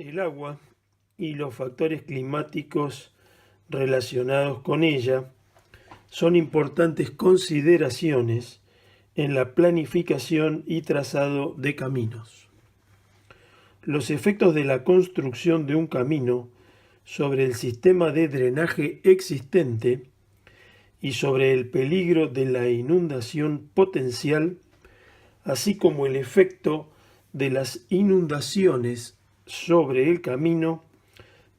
El agua y los factores climáticos relacionados con ella son importantes consideraciones en la planificación y trazado de caminos. Los efectos de la construcción de un camino sobre el sistema de drenaje existente y sobre el peligro de la inundación potencial, así como el efecto de las inundaciones sobre el camino,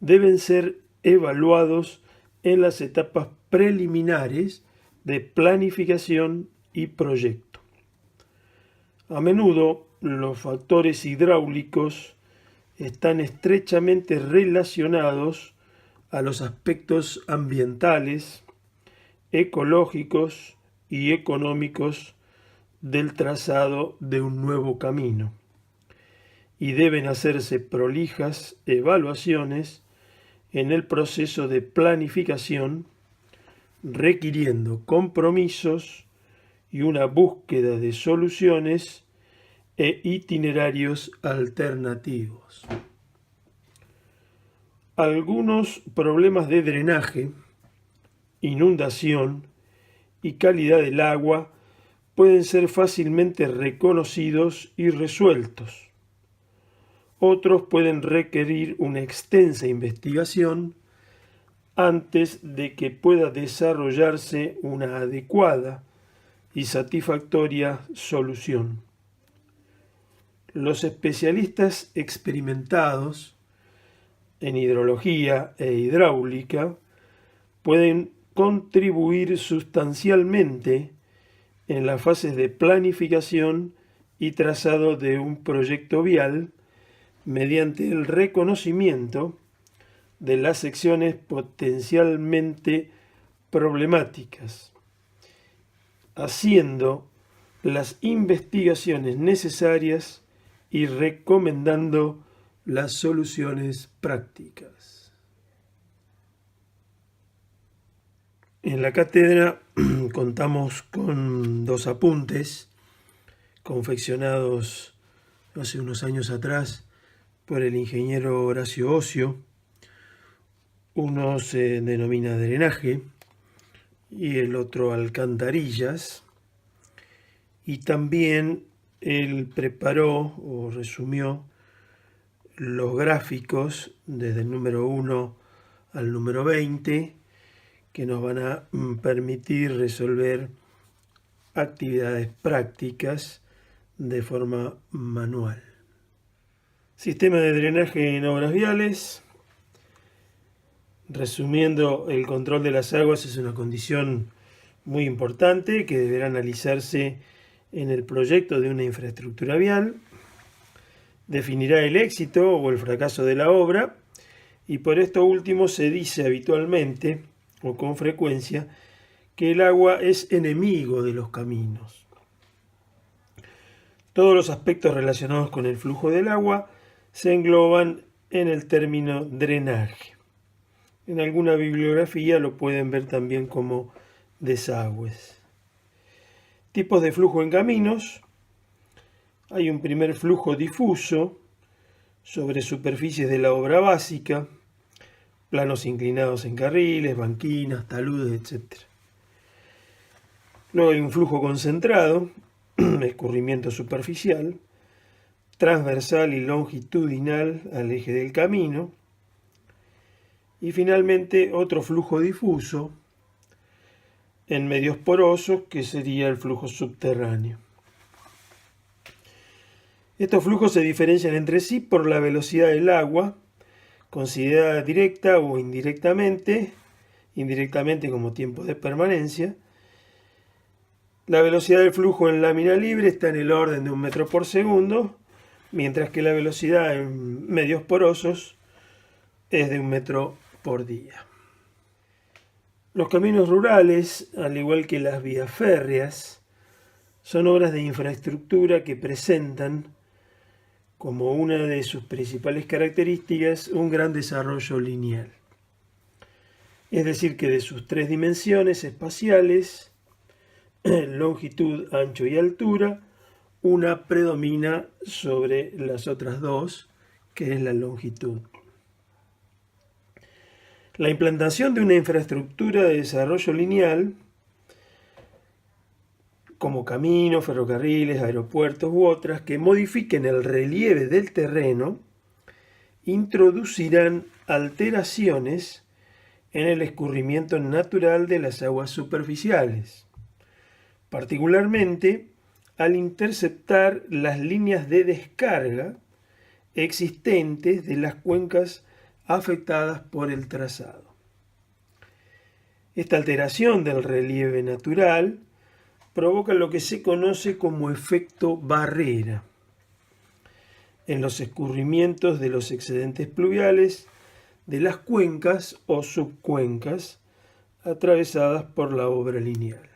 deben ser evaluados en las etapas preliminares de planificación y proyecto. A menudo los factores hidráulicos están estrechamente relacionados a los aspectos ambientales, ecológicos y económicos del trazado de un nuevo camino, y deben hacerse prolijas evaluaciones en el proceso de planificación, requiriendo compromisos y una búsqueda de soluciones e itinerarios alternativos. Algunos problemas de drenaje, inundación y calidad del agua pueden ser fácilmente reconocidos y resueltos. Otros pueden requerir una extensa investigación antes de que pueda desarrollarse una adecuada y satisfactoria solución. Los especialistas experimentados en hidrología e hidráulica pueden contribuir sustancialmente en las fases de planificación y trazado de un proyecto vial mediante el reconocimiento de las secciones potencialmente problemáticas, haciendo las investigaciones necesarias y recomendando las soluciones prácticas. En la cátedra contamos con 2 apuntes confeccionados hace unos años atrás por el ingeniero Horacio Ocio. Uno se denomina drenaje y el otro alcantarillas, y también él preparó o resumió los gráficos desde el número 1 al número 20 que nos van a permitir resolver actividades prácticas de forma manual. Sistema de drenaje en obras viales. Resumiendo, el control de las aguas es una condición muy importante que deberá analizarse en el proyecto de una infraestructura vial. Definirá el éxito o el fracaso de la obra, y por esto último se dice habitualmente o con frecuencia que el agua es enemigo de los caminos. Todos los aspectos relacionados con el flujo del agua se engloban en el término drenaje. En alguna bibliografía lo pueden ver también como desagües. Tipos de flujo en caminos. Hay un primer flujo difuso sobre superficies de la obra básica, planos inclinados en carriles, banquinas, taludes, etc. Luego hay un flujo concentrado, escurrimiento superficial, transversal y longitudinal al eje del camino. Y finalmente otro flujo difuso en medios porosos, que sería el flujo subterráneo. Estos flujos se diferencian entre sí por la velocidad del agua, considerada directa o indirectamente como tiempo de permanencia. La velocidad del flujo en lámina libre está en el orden de 1 metro por segundo, mientras que la velocidad en medios porosos es de 1 metro por día. Los caminos rurales, al igual que las vías férreas, son obras de infraestructura que presentan como una de sus principales características un gran desarrollo lineal. Es decir, que de sus 3 dimensiones espaciales, longitud, ancho y altura, una predomina sobre las otras 2, que es la longitud. La implantación de una infraestructura de desarrollo lineal, como caminos, ferrocarriles, aeropuertos u otras, que modifiquen el relieve del terreno, introducirán alteraciones en el escurrimiento natural de las aguas superficiales, particularmente al interceptar las líneas de descarga existentes de las cuencas afectadas por el trazado. Esta alteración del relieve natural provoca lo que se conoce como efecto barrera en los escurrimientos de los excedentes pluviales de las cuencas o subcuencas atravesadas por la obra lineal.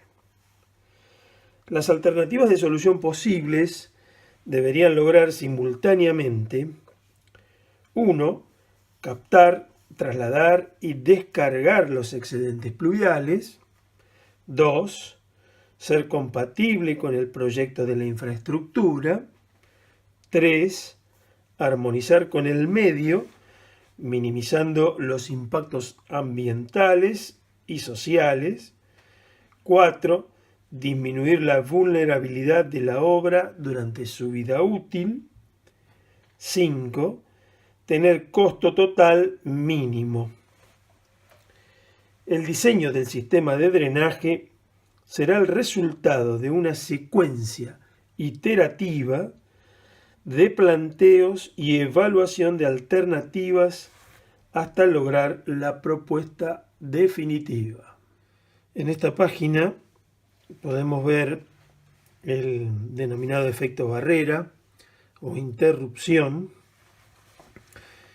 Las alternativas de solución posibles deberían lograr simultáneamente: 1. Captar, trasladar y descargar los excedentes pluviales. 2. Ser compatible con el proyecto de la infraestructura. 3. Armonizar con el medio, minimizando los impactos ambientales y sociales. 4. Disminuir la vulnerabilidad de la obra durante su vida útil. 5. Tener costo total mínimo. El diseño del sistema de drenaje será el resultado de una secuencia iterativa de planteos y evaluación de alternativas hasta lograr la propuesta definitiva. En esta página podemos ver el denominado efecto barrera o interrupción,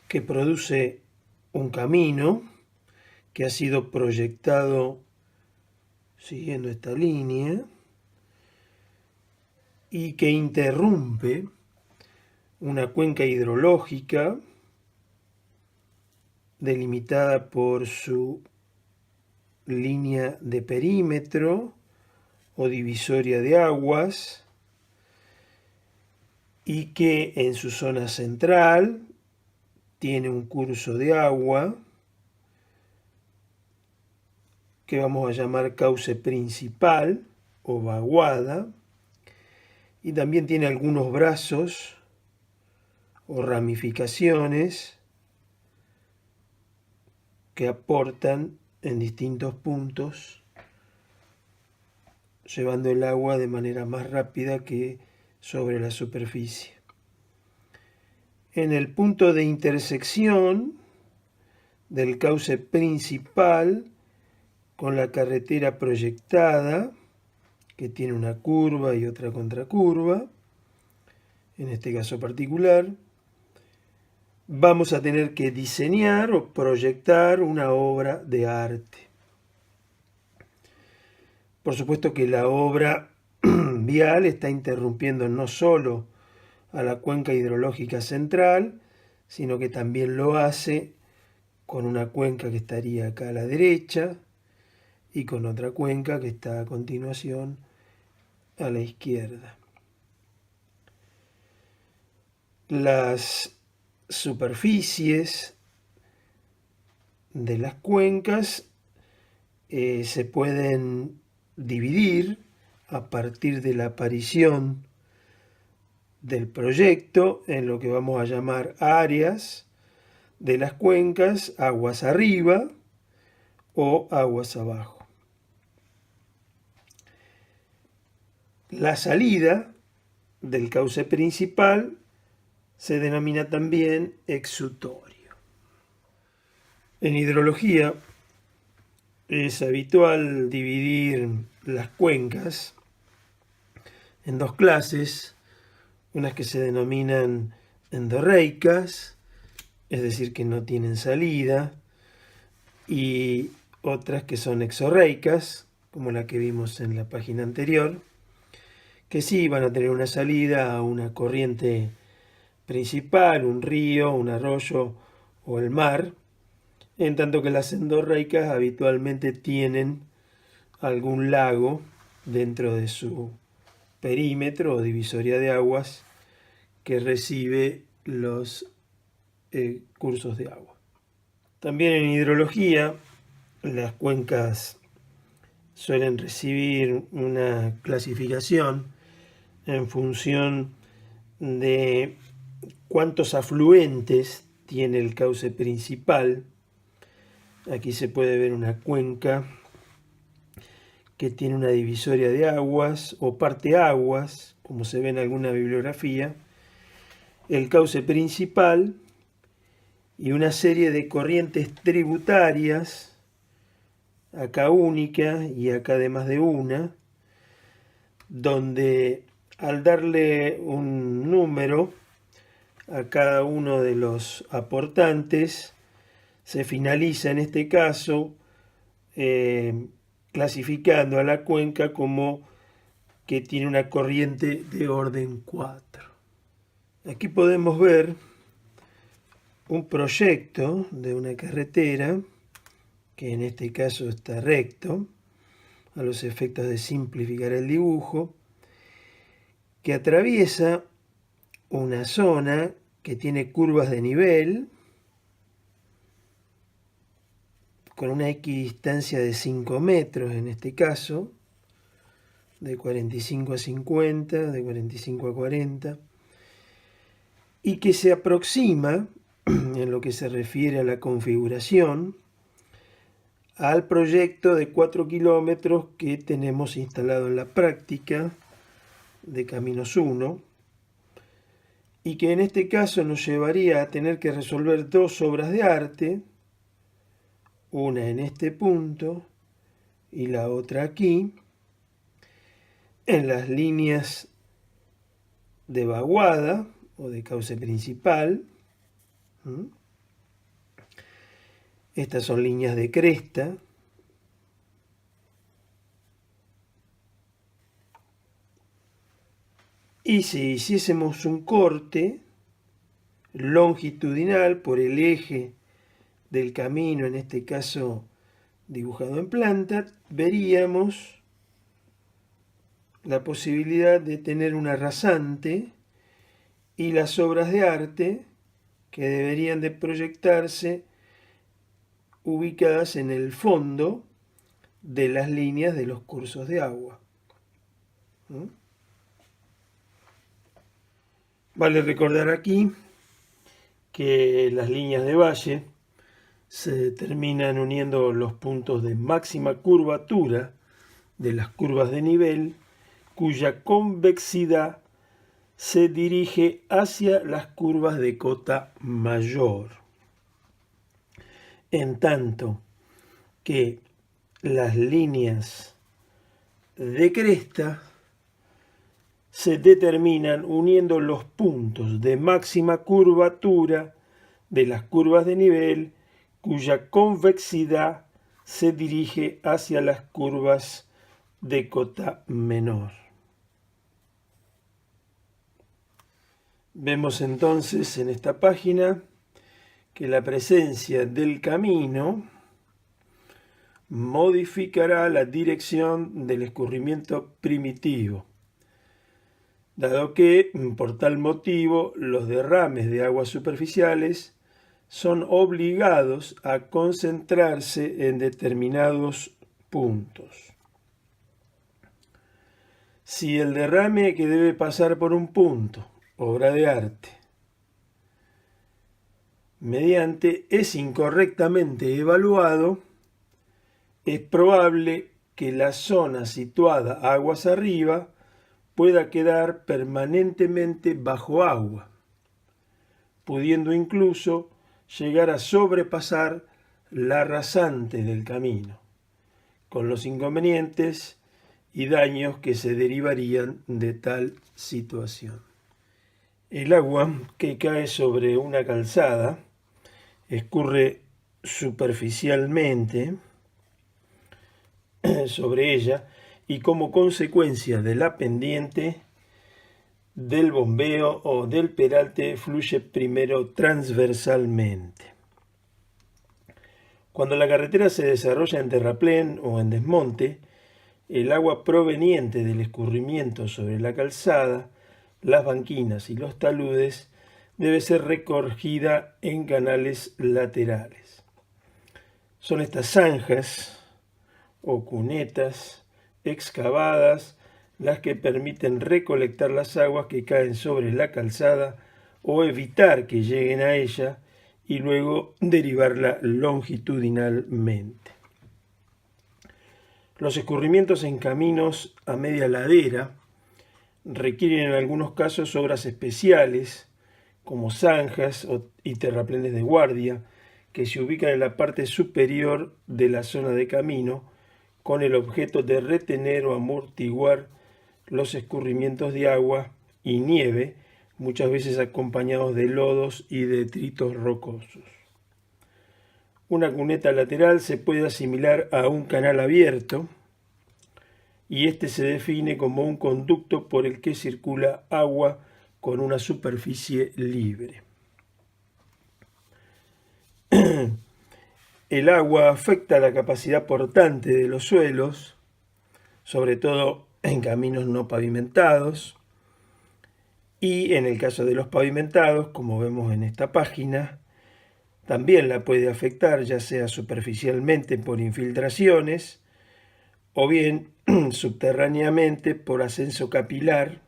que produce un camino que ha sido proyectado siguiendo esta línea y que interrumpe una cuenca hidrológica delimitada por su línea de perímetro o divisoria de aguas, y que en su zona central tiene un curso de agua que vamos a llamar cauce principal o vaguada, y también tiene algunos brazos o ramificaciones que aportan en distintos puntos, llevando el agua de manera más rápida que sobre la superficie. En el punto de intersección del cauce principal con la carretera proyectada, que tiene una curva y otra contracurva, en este caso particular, vamos a tener que diseñar o proyectar una obra de arte. Por supuesto que la obra vial está interrumpiendo no solo a la cuenca hidrológica central, sino que también lo hace con una cuenca que estaría acá a la derecha y con otra cuenca que está a continuación a la izquierda. Las superficies de las cuencas se pueden dividir a partir de la aparición del proyecto en lo que vamos a llamar áreas de las cuencas, aguas arriba o aguas abajo. La salida del cauce principal se denomina también exutorio. En hidrología es habitual dividir las cuencas en dos clases, unas que se denominan endorreicas, es decir, que no tienen salida, y otras que son exorreicas, como la que vimos en la página anterior, que sí van a tener una salida a una corriente principal, un río, un arroyo o el mar, en tanto que las endorreicas habitualmente tienen algún lago dentro de su perímetro o divisoria de aguas que recibe los cursos de agua. También en hidrología, las cuencas suelen recibir una clasificación en función de cuántos afluentes tiene el cauce principal. Aquí se puede ver una cuenca que tiene una divisoria de aguas o parteaguas, como se ve en alguna bibliografía, el cauce principal y una serie de corrientes tributarias, acá única y acá de más de una, donde al darle un número a cada uno de los aportantes, se finaliza en este caso clasificando a la cuenca como que tiene una corriente de orden 4. Aquí podemos ver un proyecto de una carretera, que en este caso está recto, a los efectos de simplificar el dibujo, que atraviesa una zona que tiene curvas de nivel, con una equidistancia de 5 metros en este caso, de 45 a 50, de 45 a 40, y que se aproxima, en lo que se refiere a la configuración, al proyecto de 4 kilómetros que tenemos instalado en la práctica de Caminos 1, y que en este caso nos llevaría a tener que resolver dos obras de arte, una en este punto y la otra aquí, en las líneas de vaguada o de cauce principal. Estas son líneas de cresta. Y si hiciésemos un corte longitudinal por el eje del camino, en este caso dibujado en planta, veríamos la posibilidad de tener una rasante y las obras de arte que deberían de proyectarse ubicadas en el fondo de las líneas de los cursos de agua. Vale recordar aquí que las líneas de valle se determinan uniendo los puntos de máxima curvatura de las curvas de nivel, cuya convexidad se dirige hacia las curvas de cota mayor. En tanto que las líneas de cresta se determinan uniendo los puntos de máxima curvatura de las curvas de nivel, cuya convexidad se dirige hacia las curvas de cota menor. Vemos entonces en esta página que la presencia del camino modificará la dirección del escurrimiento primitivo, dado que, por tal motivo, los derrames de aguas superficiales son obligados a concentrarse en determinados puntos. Si el derrame que debe pasar por un punto, obra de arte, mediante es incorrectamente evaluado, es probable que la zona situada aguas arriba pueda quedar permanentemente bajo agua, pudiendo incluso llegar a sobrepasar la rasante del camino, con los inconvenientes y daños que se derivarían de tal situación. El agua que cae sobre una calzada escurre superficialmente sobre ella y como consecuencia de la pendiente del bombeo o del peralte fluye primero transversalmente. Cuando la carretera se desarrolla en terraplén o en desmonte, el agua proveniente del escurrimiento sobre la calzada, las banquinas y los taludes debe ser recogida en canales laterales. Son estas zanjas o cunetas excavadas las que permiten recolectar las aguas que caen sobre la calzada o evitar que lleguen a ella y luego derivarla longitudinalmente. Los escurrimientos en caminos a media ladera requieren en algunos casos obras especiales como zanjas y terraplenes de guardia que se ubican en la parte superior de la zona de camino con el objeto de retener o amortiguar los escurrimientos de agua y nieve, muchas veces acompañados de lodos y detritos rocosos. Una cuneta lateral se puede asimilar a un canal abierto y este se define como un conducto por el que circula agua con una superficie libre. El agua afecta la capacidad portante de los suelos, sobre todo en caminos no pavimentados, y en el caso de los pavimentados, como vemos en esta página, también la puede afectar, ya sea superficialmente por infiltraciones o bien subterráneamente por ascenso capilar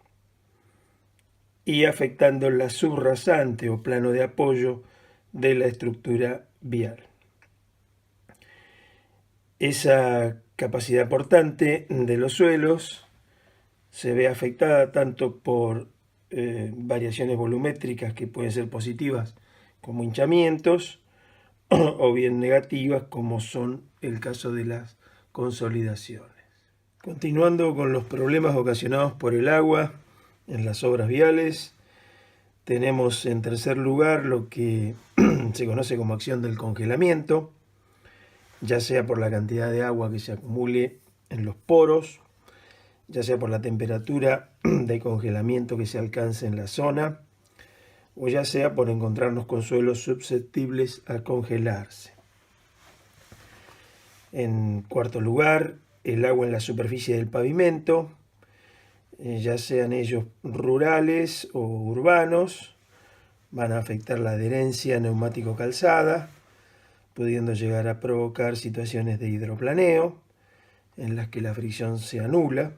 y afectando la subrasante o plano de apoyo de la estructura vial. Esa capacidad portante de los suelos se ve afectada tanto por variaciones volumétricas que pueden ser positivas como hinchamientos o bien negativas como son el caso de las consolidaciones. Continuando con los problemas ocasionados por el agua en las obras viales, tenemos en tercer lugar lo que se conoce como acción del congelamiento, ya sea por la cantidad de agua que se acumule en los poros, ya sea por la temperatura de congelamiento que se alcance en la zona, o ya sea por encontrarnos con suelos susceptibles a congelarse. En cuarto lugar, el agua en la superficie del pavimento, ya sean ellos rurales o urbanos, van a afectar la adherencia neumático-calzada, pudiendo llegar a provocar situaciones de hidroplaneo, en las que la fricción se anula,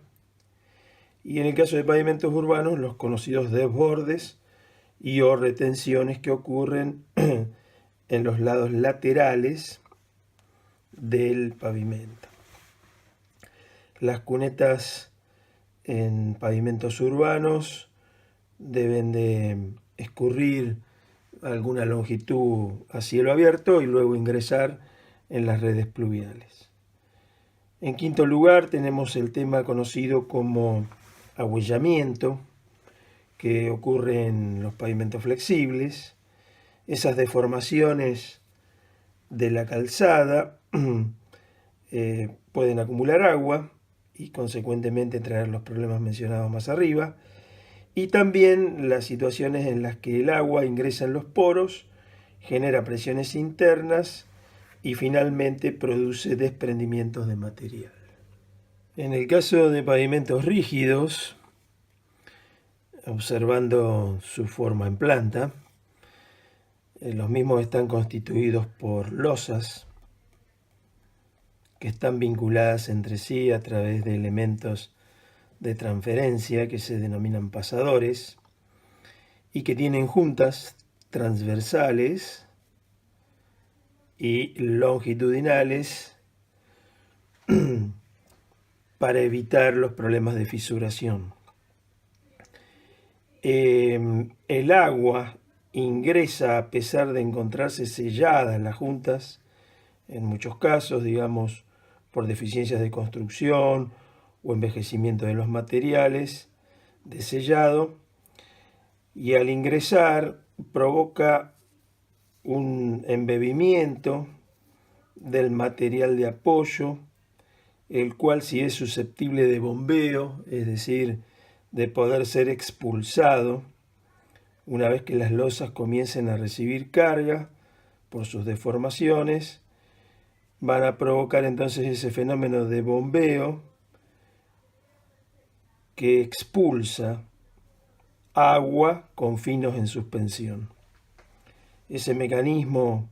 y en el caso de pavimentos urbanos, los conocidos desbordes y o retenciones que ocurren en los lados laterales del pavimento. Las cunetas en pavimentos urbanos deben de escurrir alguna longitud a cielo abierto y luego ingresar en las redes pluviales. En quinto lugar tenemos el tema conocido como ahuellamiento, que ocurre en los pavimentos flexibles. Esas deformaciones de la calzada pueden acumular agua y consecuentemente traer los problemas mencionados más arriba, y también las situaciones en las que el agua ingresa en los poros, genera presiones internas y finalmente produce desprendimientos de material. En el caso de pavimentos rígidos, observando su forma en planta, los mismos están constituidos por losas que están vinculadas entre sí a través de elementos de transferencia que se denominan pasadores y que tienen juntas transversales y longitudinales para evitar los problemas de fisuración. El agua ingresa a pesar de encontrarse selladas las juntas, en muchos casos, digamos, por deficiencias de construcción o envejecimiento de los materiales de sellado, y al ingresar provoca un embebimiento del material de apoyo, el cual, si es susceptible de bombeo, es decir, de poder ser expulsado, una vez que las losas comiencen a recibir carga por sus deformaciones, van a provocar entonces ese fenómeno de bombeo que expulsa agua con finos en suspensión. Ese mecanismo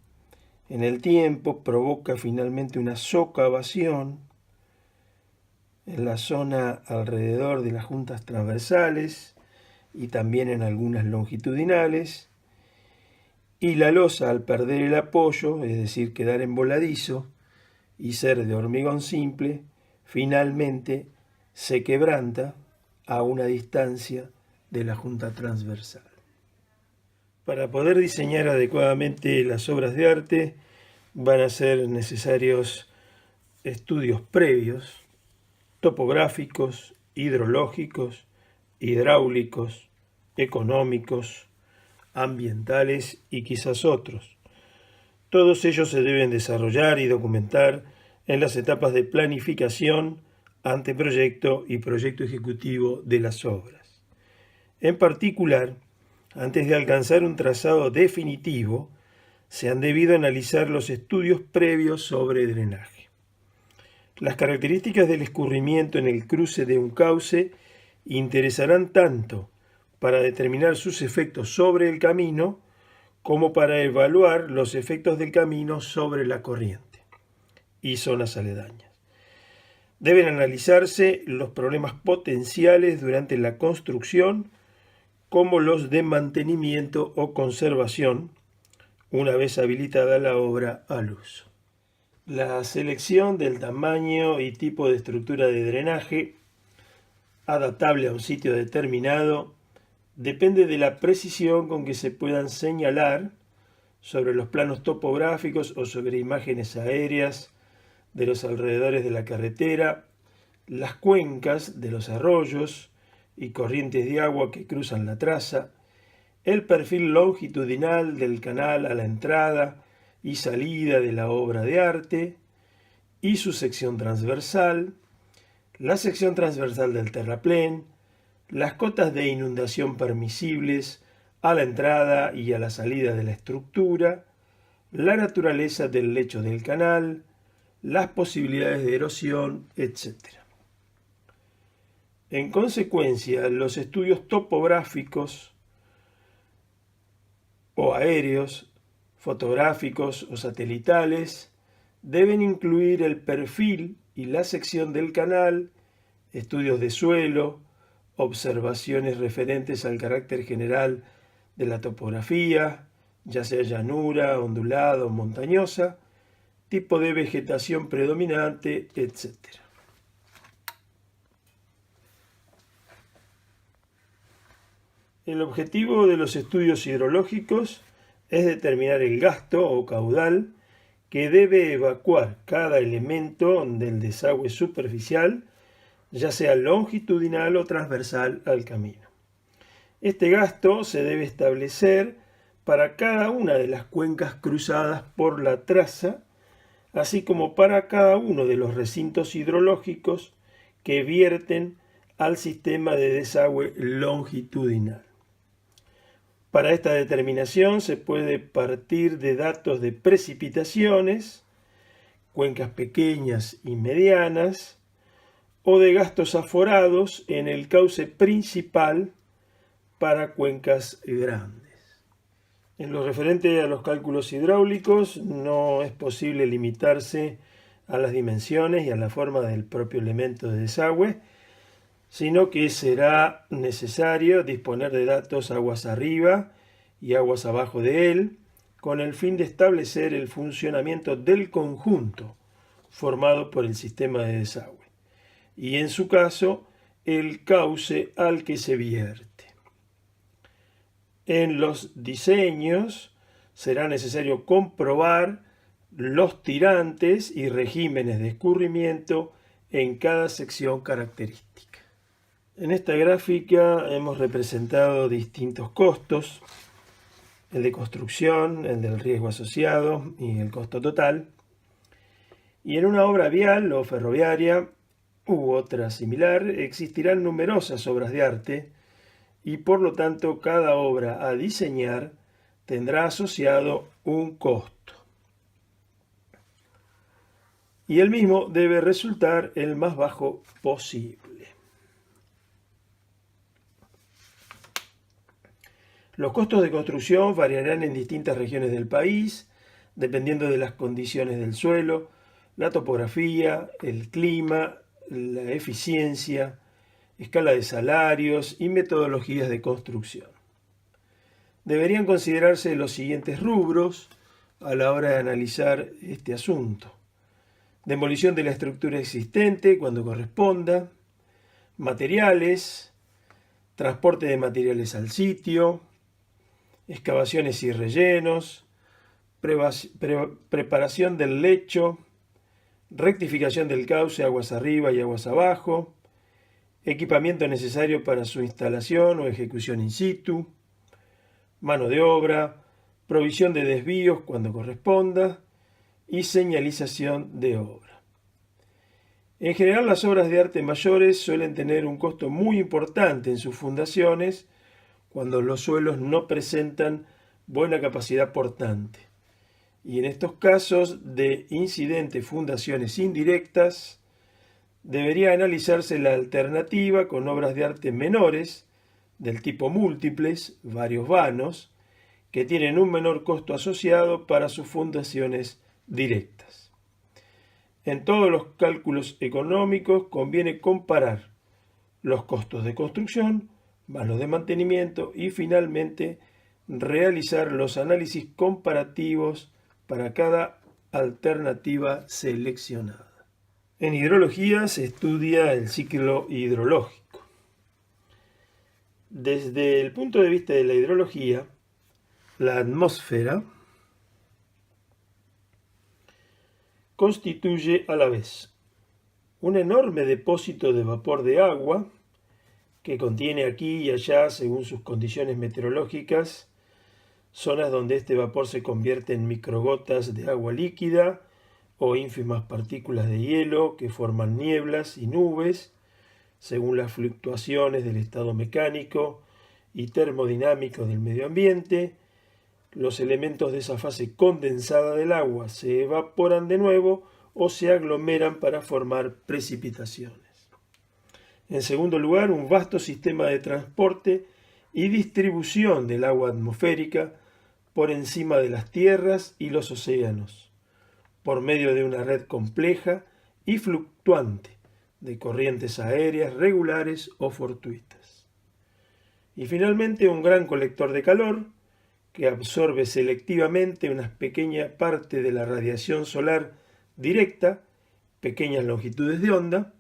en el tiempo provoca finalmente una socavación en la zona alrededor de las juntas transversales y también en algunas longitudinales, y la losa, al perder el apoyo, es decir, quedar en voladizo y ser de hormigón simple, finalmente se quebranta a una distancia de la junta transversal. Para poder diseñar adecuadamente las obras de arte van a ser necesarios estudios previos, topográficos, hidrológicos, hidráulicos, económicos, ambientales y quizás otros. Todos ellos se deben desarrollar y documentar en las etapas de planificación, anteproyecto y proyecto ejecutivo de las obras. En particular, antes de alcanzar un trazado definitivo, se han debido analizar los estudios previos sobre drenaje. Las características del escurrimiento en el cruce de un cauce interesarán tanto para determinar sus efectos sobre el camino como para evaluar los efectos del camino sobre la corriente y zonas aledañas. Deben analizarse los problemas potenciales durante la construcción como los de mantenimiento o conservación una vez habilitada la obra al uso. La selección del tamaño y tipo de estructura de drenaje adaptable a un sitio determinado depende de la precisión con que se puedan señalar sobre los planos topográficos o sobre imágenes aéreas de los alrededores de la carretera, las cuencas de los arroyos y corrientes de agua que cruzan la traza, el perfil longitudinal del canal a la entrada y salida de la obra de arte y su sección transversal, la sección transversal del terraplén, las cotas de inundación permisibles a la entrada y a la salida de la estructura, la naturaleza del lecho del canal, las posibilidades de erosión, etc. En consecuencia, los estudios topográficos o aéreos, fotográficos o satelitales deben incluir el perfil y la sección del canal, estudios de suelo, observaciones referentes al carácter general de la topografía, ya sea llanura, ondulada o montañosa, tipo de vegetación predominante, etc. El objetivo de los estudios hidrológicos es determinar el gasto o caudal que debe evacuar cada elemento del desagüe superficial, ya sea longitudinal o transversal al camino. Este gasto se debe establecer para cada una de las cuencas cruzadas por la traza, así como para cada uno de los recintos hidrológicos que vierten al sistema de desagüe longitudinal. Para esta determinación se puede partir de datos de precipitaciones, cuencas pequeñas y medianas, o de gastos aforados en el cauce principal para cuencas grandes. En lo referente a los cálculos hidráulicos, no es posible limitarse a las dimensiones y a la forma del propio elemento de desagüe, sino que será necesario disponer de datos aguas arriba y aguas abajo de él, con el fin de establecer el funcionamiento del conjunto formado por el sistema de desagüe, y en su caso, el cauce al que se vierte. En los diseños será necesario comprobar los tirantes y regímenes de escurrimiento en cada sección característica. En esta gráfica hemos representado distintos costos, el de construcción, el del riesgo asociado y el costo total. Y en una obra vial o ferroviaria u otra similar existirán numerosas obras de arte y por lo tanto cada obra a diseñar tendrá asociado un costo. Y el mismo debe resultar el más bajo posible. Los costos de construcción variarán en distintas regiones del país, dependiendo de las condiciones del suelo, la topografía, el clima, la eficiencia, escala de salarios y metodologías de construcción. Deberían considerarse los siguientes rubros a la hora de analizar este asunto: demolición de la estructura existente cuando corresponda, materiales, transporte de materiales al sitio, excavaciones y rellenos, preparación del lecho, rectificación del cauce aguas arriba y aguas abajo, equipamiento necesario para su instalación o ejecución in situ, mano de obra, provisión de desvíos cuando corresponda y señalización de obra. En general, las obras de arte mayores suelen tener un costo muy importante en sus fundaciones cuando los suelos no presentan buena capacidad portante. Y en estos casos de incidentes fundaciones indirectas, debería analizarse la alternativa con obras de arte menores, del tipo múltiples, varios vanos, que tienen un menor costo asociado para sus fundaciones directas. En todos los cálculos económicos conviene comparar los costos de construcción más los de mantenimiento y finalmente realizar los análisis comparativos para cada alternativa seleccionada. En hidrología se estudia el ciclo hidrológico. Desde el punto de vista de la hidrología, la atmósfera constituye a la vez un enorme depósito de vapor de agua que contiene aquí y allá, según sus condiciones meteorológicas, zonas donde este vapor se convierte en microgotas de agua líquida o ínfimas partículas de hielo que forman nieblas y nubes, según las fluctuaciones del estado mecánico y termodinámico del medio ambiente. Los elementos de esa fase condensada del agua se evaporan de nuevo o se aglomeran para formar precipitaciones. En segundo lugar, un vasto sistema de transporte y distribución del agua atmosférica por encima de las tierras y los océanos, por medio de una red compleja y fluctuante de corrientes aéreas regulares o fortuitas. Y finalmente, un gran colector de calor que absorbe selectivamente una pequeña parte de la radiación solar directa, pequeñas longitudes de onda,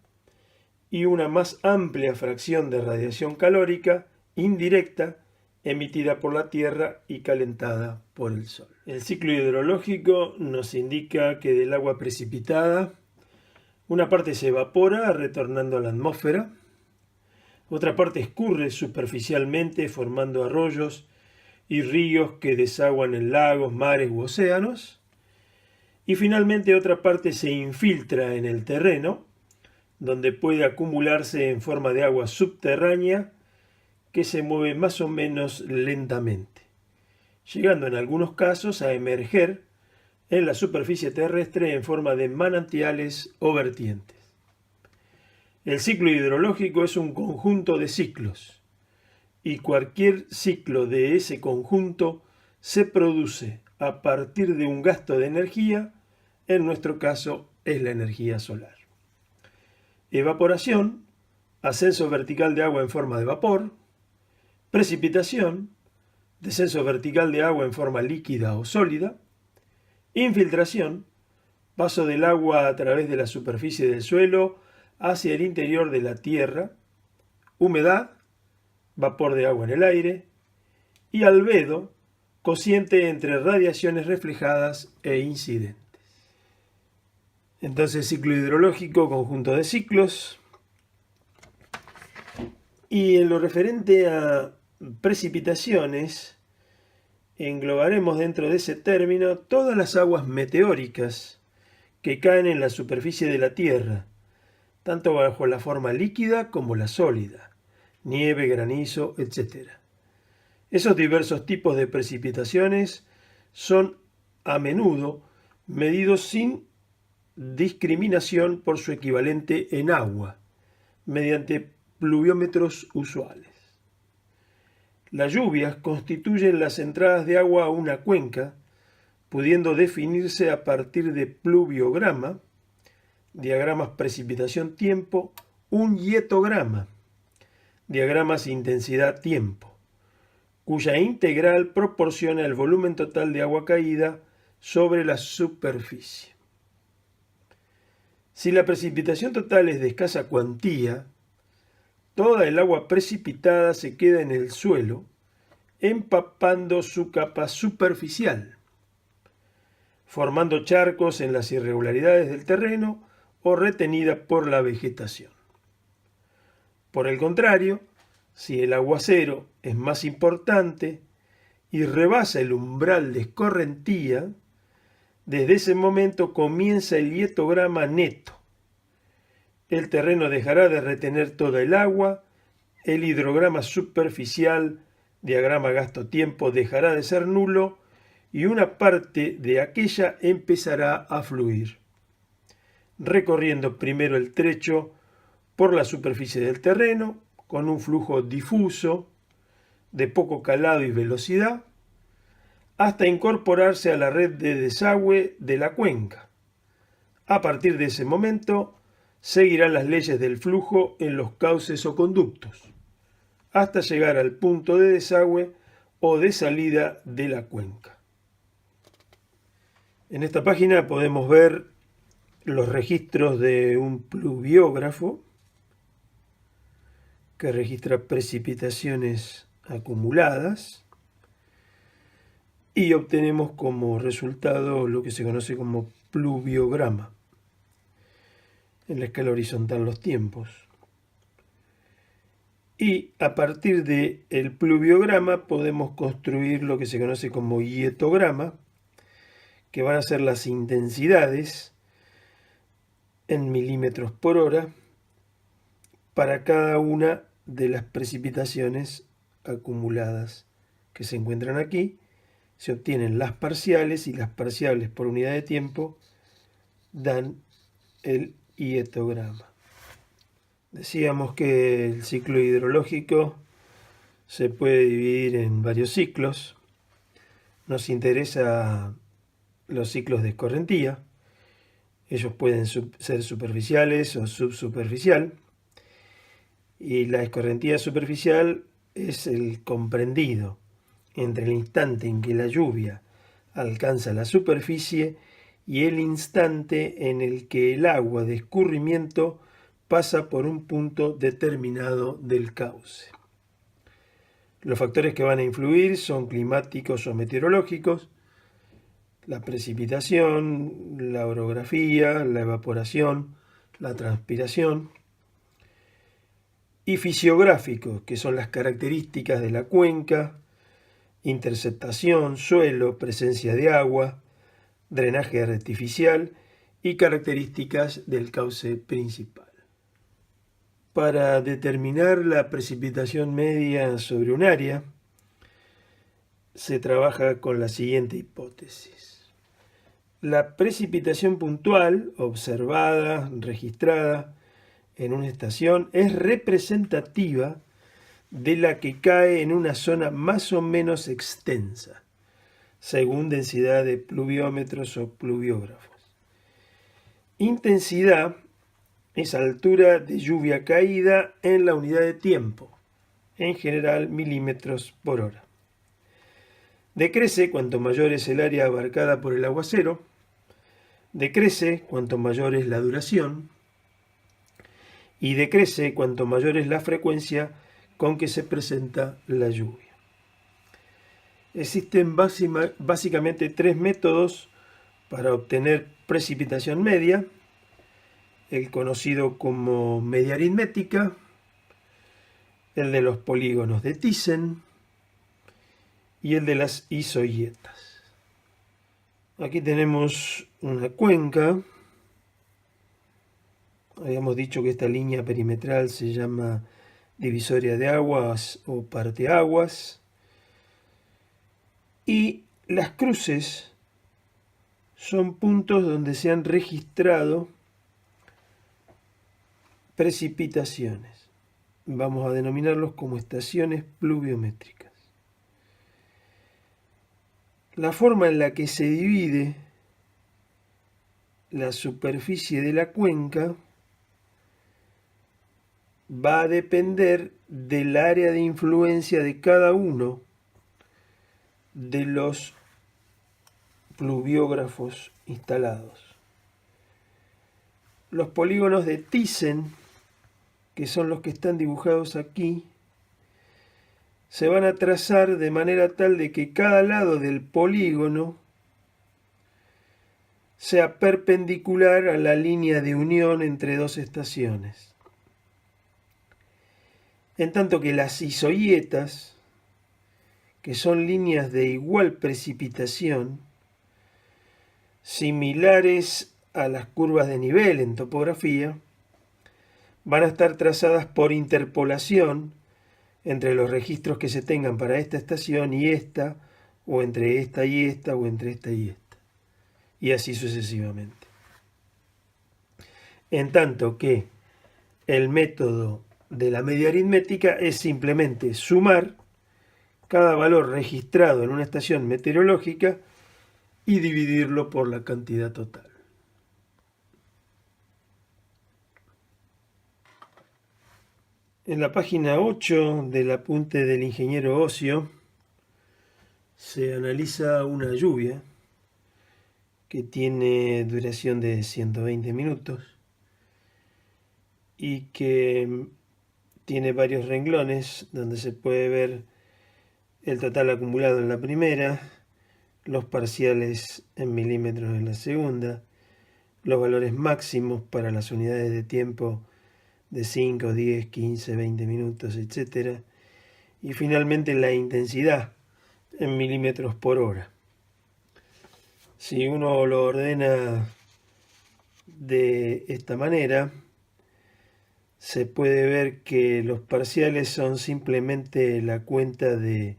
y una más amplia fracción de radiación calórica indirecta emitida por la Tierra y calentada por el Sol. El ciclo hidrológico nos indica que del agua precipitada, una parte se evapora retornando a la atmósfera, otra parte escurre superficialmente formando arroyos y ríos que desaguan en lagos, mares u océanos, y finalmente otra parte se infiltra en el terreno, donde puede acumularse en forma de agua subterránea que se mueve más o menos lentamente, llegando en algunos casos a emerger en la superficie terrestre en forma de manantiales o vertientes. El ciclo hidrológico es un conjunto de ciclos, y cualquier ciclo de ese conjunto se produce a partir de un gasto de energía, en nuestro caso es la energía solar. Evaporación, ascenso vertical de agua en forma de vapor; precipitación, descenso vertical de agua en forma líquida o sólida; infiltración, paso del agua a través de la superficie del suelo hacia el interior de la tierra; humedad, vapor de agua en el aire; y albedo, cociente entre radiaciones reflejadas e incidentes. Entonces, ciclo hidrológico, conjunto de ciclos. Y en lo referente a precipitaciones, englobaremos dentro de ese término todas las aguas meteóricas que caen en la superficie de la Tierra, tanto bajo la forma líquida como la sólida, nieve, granizo, etc. Esos diversos tipos de precipitaciones son a menudo medidos sin discriminación por su equivalente en agua, mediante pluviómetros usuales. Las lluvias constituyen las entradas de agua a una cuenca, pudiendo definirse a partir de pluviograma, diagramas precipitación-tiempo, un hietograma, diagramas intensidad-tiempo, cuya integral proporciona el volumen total de agua caída sobre la superficie. Si la precipitación total es de escasa cuantía, toda el agua precipitada se queda en el suelo, empapando su capa superficial, formando charcos en las irregularidades del terreno o retenida por la vegetación. Por el contrario, si el aguacero es más importante y rebasa el umbral de escorrentía, desde ese momento comienza el hietograma neto. El terreno dejará de retener toda el agua, el hidrograma superficial, diagrama gasto-tiempo, dejará de ser nulo y una parte de aquella empezará a fluir, recorriendo primero el trecho por la superficie del terreno con un flujo difuso de poco calado y velocidad, hasta incorporarse a la red de desagüe de la cuenca. A partir de ese momento, seguirán las leyes del flujo en los cauces o conductos, hasta llegar al punto de desagüe o de salida de la cuenca. En esta página podemos ver los registros de un pluviógrafo que registra precipitaciones acumuladas y obtenemos como resultado lo que se conoce como pluviograma. En la escala horizontal los tiempos. Y a partir del pluviograma podemos construir lo que se conoce como hietograma, que van a ser las intensidades en milímetros por hora para cada una de las precipitaciones acumuladas que se encuentran aquí. Se obtienen las parciales y las parciales por unidad de tiempo dan el hietograma. Decíamos que el ciclo hidrológico se puede dividir en varios ciclos. Nos interesa los ciclos de escorrentía. Ellos pueden ser superficiales o subsuperficial. Y la escorrentía superficial es el comprendido entre el instante en que la lluvia alcanza la superficie y el instante en el que el agua de escurrimiento pasa por un punto determinado del cauce. Los factores que van a influir son climáticos o meteorológicos, la precipitación, la orografía, la evaporación, la transpiración, y fisiográficos, que son las características de la cuenca, interceptación, suelo, presencia de agua, drenaje artificial y características del cauce principal. Para determinar la precipitación media sobre un área, se trabaja con la siguiente hipótesis. La precipitación puntual, observada, registrada en una estación, es representativa de la que cae en una zona más o menos extensa, según densidad de pluviómetros o pluviógrafos. Intensidad es altura de lluvia caída en la unidad de tiempo, en general milímetros por hora. Decrece cuanto mayor es el área abarcada por el aguacero, decrece cuanto mayor es la duración y decrece cuanto mayor es la frecuencia con que se presenta la lluvia. Existen básicamente tres métodos para obtener precipitación media: el conocido como media aritmética, el de los polígonos de Thyssen y el de las isohietas. Aquí tenemos una cuenca. Habíamos dicho que esta línea perimetral se llama divisoria de aguas o parteaguas. Y las cruces son puntos donde se han registrado precipitaciones. Vamos a denominarlos como estaciones pluviométricas. La forma en la que se divide la superficie de la cuenca va a depender del área de influencia de cada uno de los pluviógrafos instalados. Los polígonos de Thyssen, que son los que están dibujados aquí, se van a trazar de manera tal de que cada lado del polígono sea perpendicular a la línea de unión entre dos estaciones. En tanto que las isoietas, que son líneas de igual precipitación, similares a las curvas de nivel en topografía, van a estar trazadas por interpolación entre los registros que se tengan para esta estación y esta, o entre esta y esta, o entre esta y esta, y así sucesivamente. En tanto que el método de la media aritmética es simplemente sumar cada valor registrado en una estación meteorológica y dividirlo por la cantidad total. En la página 8 del apunte del ingeniero Ocio se analiza una lluvia que tiene duración de 120 minutos y que tiene varios renglones donde se puede ver el total acumulado en la primera, los parciales en milímetros en la segunda, los valores máximos para las unidades de tiempo de 5, 10, 15, 20 minutos, etc. Y finalmente la intensidad en milímetros por hora. Si uno lo ordena de esta manera, se puede ver que los parciales son simplemente la cuenta de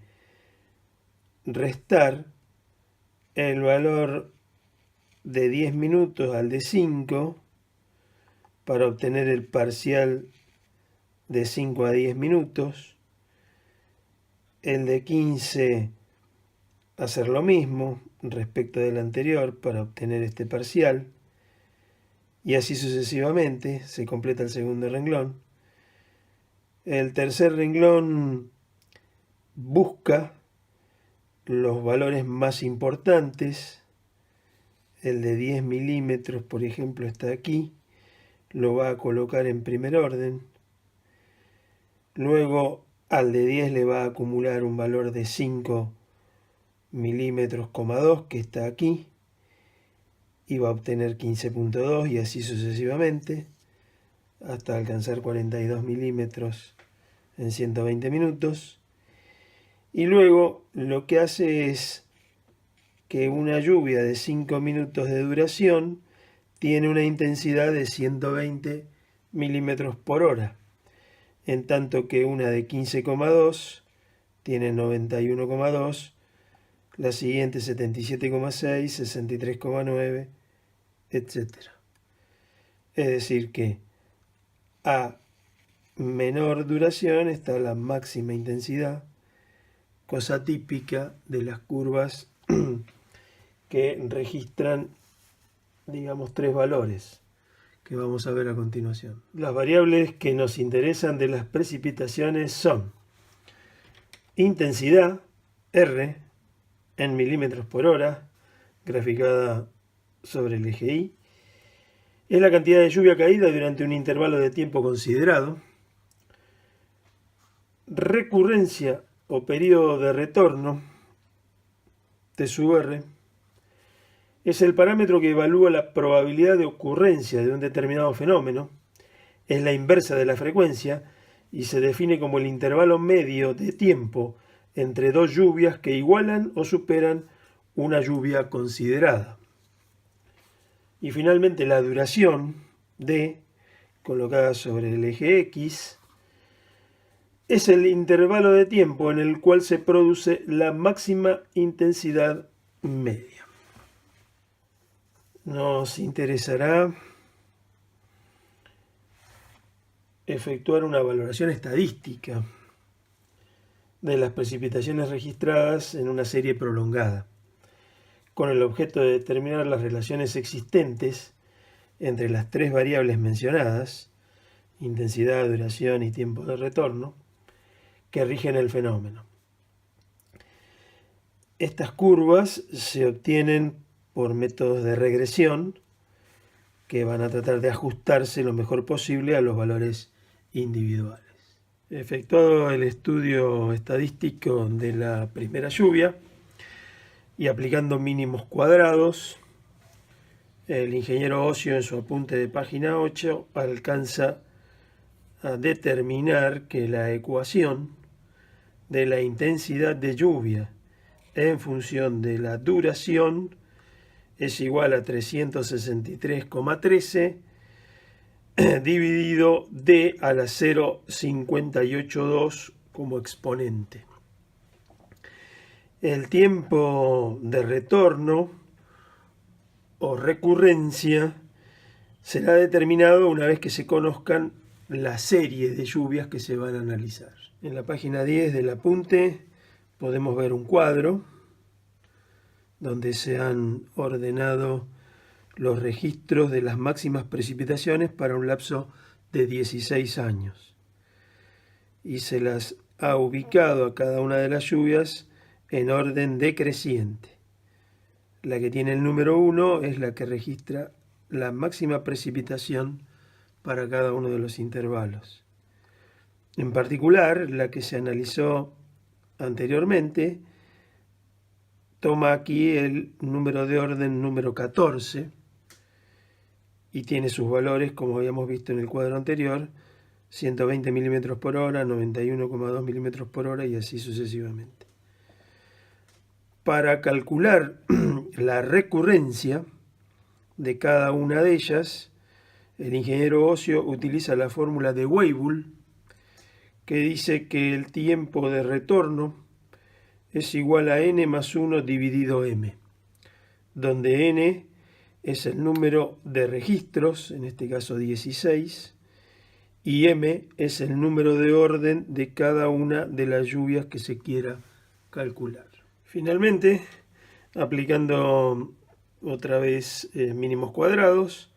restar el valor de 10 minutos al de 5 para obtener el parcial de 5 a 10 minutos, el de 15 hacer lo mismo respecto del anterior para obtener este parcial, y así sucesivamente se completa el segundo renglón. El tercer renglón busca los valores más importantes. El de 10 milímetros, por ejemplo, está aquí. Lo va a colocar en primer orden. Luego al de 10 le va a acumular un valor de 5 milímetros, 2, que está aquí. Y va a obtener 15.2 y así sucesivamente, hasta alcanzar 42 milímetros en 120 minutos. Y luego lo que hace es que una lluvia de 5 minutos de duración tiene una intensidad de 120 milímetros por hora, en tanto que una de 15,2 tiene 91,2, la siguiente 77,6, 63,9, etc. Es decir que a menor duración está la máxima intensidad, cosa típica de las curvas que registran, digamos, 3 valores que vamos a ver a continuación. Las variables que nos interesan de las precipitaciones son intensidad, R, en milímetros por hora, graficada sobre el eje Y. Es la cantidad de lluvia caída durante un intervalo de tiempo considerado. Recurrencia o periodo de retorno, T sub R, es el parámetro que evalúa la probabilidad de ocurrencia de un determinado fenómeno. Es la inversa de la frecuencia y se define como el intervalo medio de tiempo entre dos lluvias que igualan o superan una lluvia considerada. Y finalmente la duración, D, colocada sobre el eje X, es el intervalo de tiempo en el cual se produce la máxima intensidad media. Nos interesará efectuar una valoración estadística de las precipitaciones registradas en una serie prolongada. con el objeto de determinar las relaciones existentes entre las tres variables mencionadas, intensidad, duración y tiempo de retorno, que rigen el fenómeno. Estas curvas se obtienen por métodos de regresión que van a tratar de ajustarse lo mejor posible a los valores individuales. Efectuado el estudio estadístico de la primera lluvia y aplicando mínimos cuadrados, el ingeniero Ocio en su apunte de página 8 alcanza a determinar que la ecuación de la intensidad de lluvia en función de la duración es igual a 363,13 dividido d a la 0,582 como exponente. El tiempo de retorno o recurrencia será determinado una vez que se conozcan la serie de lluvias que se van a analizar. En la página 10 del apunte podemos ver un cuadro donde se han ordenado los registros de las máximas precipitaciones para un lapso de 16 años. Y se las ha ubicado a cada una de las lluvias en orden decreciente. La que tiene el número 1 es la que registra la máxima precipitación para cada uno de los intervalos. En particular, la que se analizó anteriormente toma aquí el número de orden número 14 y tiene sus valores, como habíamos visto en el cuadro anterior, 120 milímetros por hora, 91,2 milímetros por hora y así sucesivamente. Para calcular la recurrencia de cada una de ellas, el ingeniero Ocio utiliza la fórmula de Weibull, que dice que el tiempo de retorno es igual a n más 1 dividido m, donde n es el número de registros, en este caso 16, y m es el número de orden de cada una de las lluvias que se quiera calcular. Finalmente, aplicando otra vez mínimos cuadrados,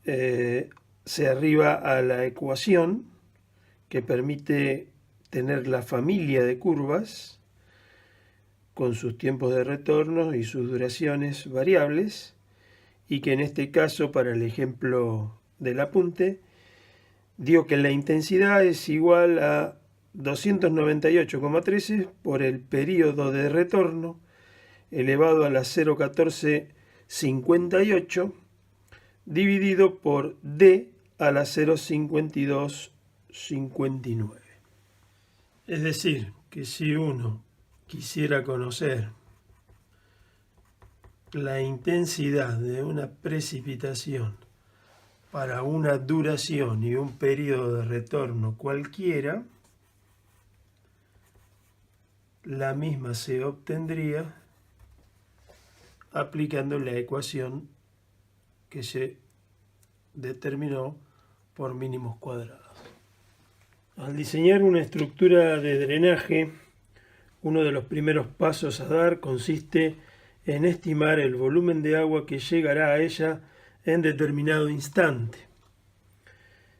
se arriba a la ecuación que permite tener la familia de curvas con sus tiempos de retorno y sus duraciones variables, y que en este caso, para el ejemplo del apunte, dio que la intensidad es igual a 298,13 por el periodo de retorno elevado a la 0,1458 dividido por d a la 0,5259. Es decir, que si uno quisiera conocer la intensidad de una precipitación para una duración y un periodo de retorno cualquiera, la misma se obtendría aplicando la ecuación que se determinó por mínimos cuadrados. Al diseñar una estructura de drenaje, uno de los primeros pasos a dar consiste en estimar el volumen de agua que llegará a ella en determinado instante.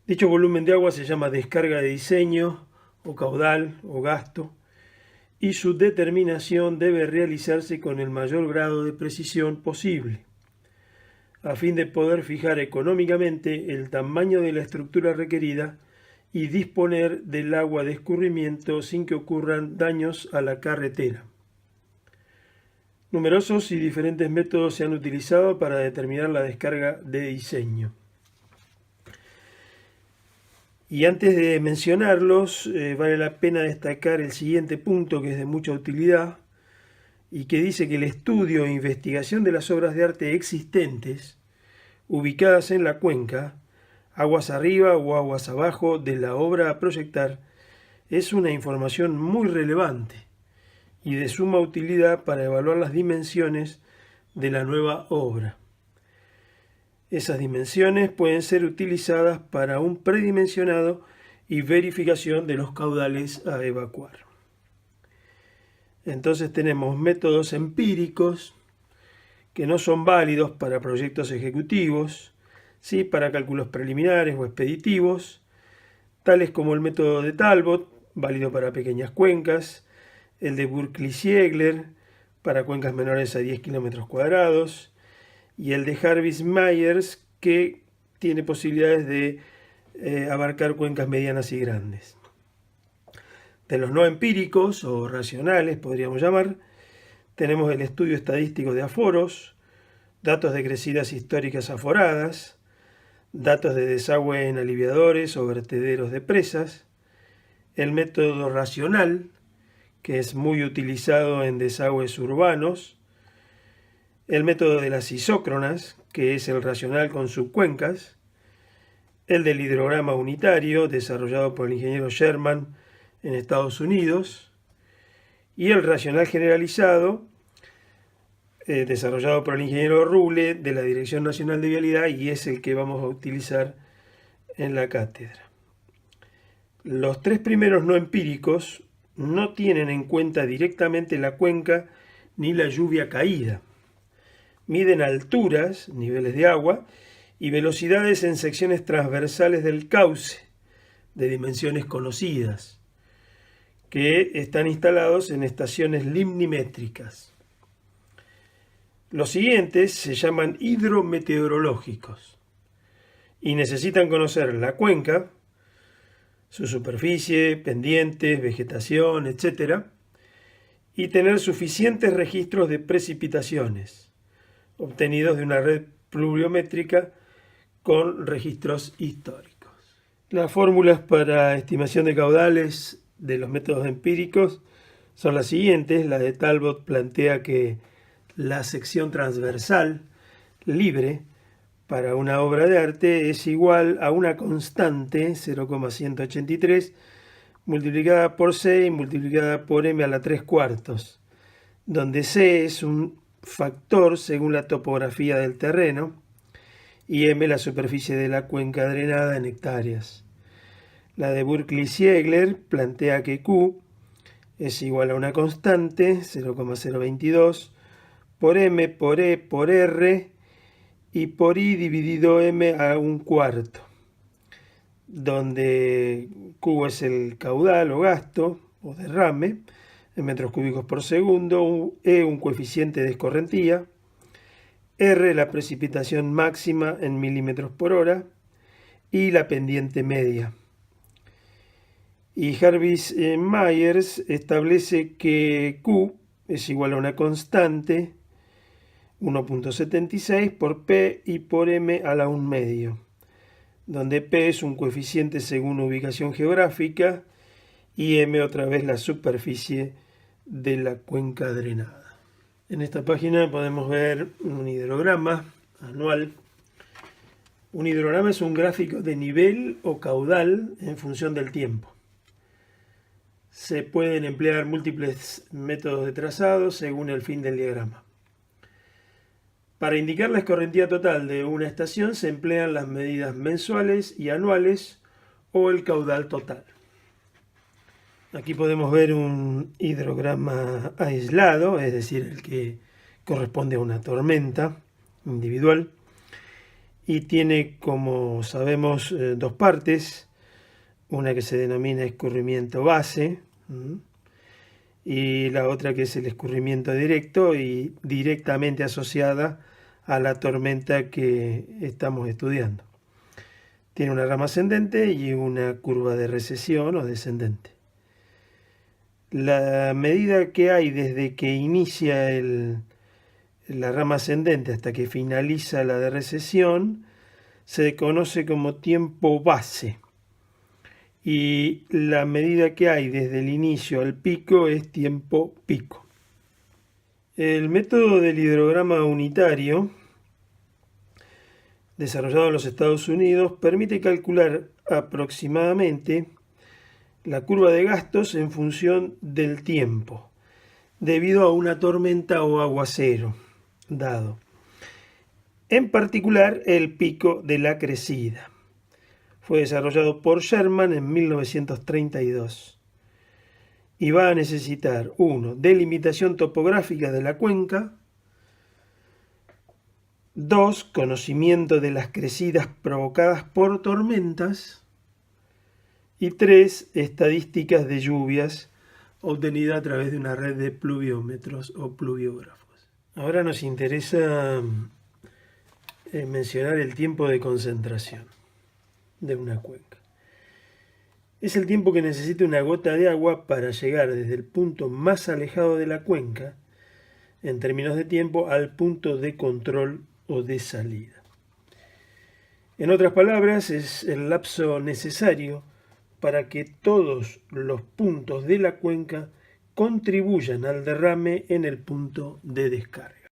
Dicho volumen de agua se llama descarga de diseño, o caudal, o gasto, y su determinación debe realizarse con el mayor grado de precisión posible, a fin de poder fijar económicamente el tamaño de la estructura requerida y disponer del agua de escurrimiento sin que ocurran daños a la carretera. Numerosos y diferentes métodos se han utilizado para determinar la descarga de diseño. Y antes de mencionarlos, vale la pena destacar el siguiente punto que es de mucha utilidad y que dice que el estudio e investigación de las obras de arte existentes ubicadas en la cuenca, aguas arriba o aguas abajo de la obra a proyectar, es una información muy relevante y de suma utilidad para evaluar las dimensiones de la nueva obra. Esas dimensiones pueden ser utilizadas para un predimensionado y verificación de los caudales a evacuar. Entonces tenemos métodos empíricos que no son válidos para proyectos ejecutivos, ¿sí? Para cálculos preliminares o expeditivos, tales como el método de Talbot, válido para pequeñas cuencas, el de Burkli-Siegler, para cuencas menores a 10 kilómetros cuadrados, y el de Jarvis-Myers, que tiene posibilidades de abarcar cuencas medianas y grandes. De los no empíricos o racionales, podríamos llamar, tenemos el estudio estadístico de aforos, datos de crecidas históricas aforadas, datos de desagüe en aliviadores o vertederos de presas, el método racional, que es muy utilizado en desagües urbanos, el método de las isócronas, que es el racional con subcuencas, el del hidrograma unitario, desarrollado por el ingeniero Sherman en Estados Unidos, y el racional generalizado, desarrollado por el ingeniero Rule de la Dirección Nacional de Vialidad, y es el que vamos a utilizar en la cátedra. Los tres primeros no empíricos no tienen en cuenta directamente la cuenca ni la lluvia caída. Miden alturas, niveles de agua, y velocidades en secciones transversales del cauce, de dimensiones conocidas, que están instalados en estaciones limnimétricas. Los siguientes se llaman hidrometeorológicos y necesitan conocer la cuenca, su superficie, pendientes, vegetación, etc., y tener suficientes registros de precipitaciones, obtenidos de una red pluviométrica con registros históricos. Las fórmulas para estimación de caudales de los métodos empíricos son las siguientes. La de Talbot plantea que la sección transversal libre para una obra de arte es igual a una constante 0,183 multiplicada por C y multiplicada por M a la 3/4, donde C es un factor según la topografía del terreno y M la superficie de la cuenca drenada en hectáreas. La de Burkli-Siegler plantea que Q es igual a una constante 0,022 por M por E por R y por I dividido M a 1/4, donde Q es el caudal o gasto o derrame en metros cúbicos por segundo, E un coeficiente de escorrentía, R la precipitación máxima en milímetros por hora y la pendiente media. Y Jarvis-Myers establece que Q es igual a una constante 1,76 por P y por M a la 1/2, donde P es un coeficiente según ubicación geográfica y M otra vez la superficie de la cuenca drenada. En esta página podemos ver un hidrograma anual. Un hidrograma es un gráfico de nivel o caudal en función del tiempo. Se pueden emplear múltiples métodos de trazado según el fin del diagrama. Para indicar la escorrentía total de una estación se emplean las medidas mensuales y anuales o el caudal total. Aquí podemos ver un hidrograma aislado, es decir, el que corresponde a una tormenta individual, y tiene, como sabemos, dos partes, una que se denomina escurrimiento base y la otra que es el escurrimiento directo y directamente asociada a la tormenta que estamos estudiando. Tiene una rama ascendente y una curva de recesión o descendente. La medida que hay desde que inicia la rama ascendente hasta que finaliza la de recesión se conoce como tiempo base. Y la medida que hay desde el inicio al pico es tiempo pico. El método del hidrograma unitario, desarrollado en los Estados Unidos, permite calcular aproximadamente la curva de gastos en función del tiempo, debido a una tormenta o aguacero dado. En particular, el pico de la crecida. Fue desarrollado por Sherman en 1932 y va a necesitar 1. Delimitación topográfica de la cuenca, 2, conocimiento de las crecidas provocadas por tormentas. Y 3, estadísticas de lluvias obtenida a través de una red de pluviómetros o pluviógrafos. Ahora nos interesa mencionar el tiempo de concentración de una cuenca. Es el tiempo que necesita una gota de agua para llegar desde el punto más alejado de la cuenca, en términos de tiempo, al punto de control o de salida. En otras palabras, es el lapso necesario para que todos los puntos de la cuenca contribuyan al derrame en el punto de descarga.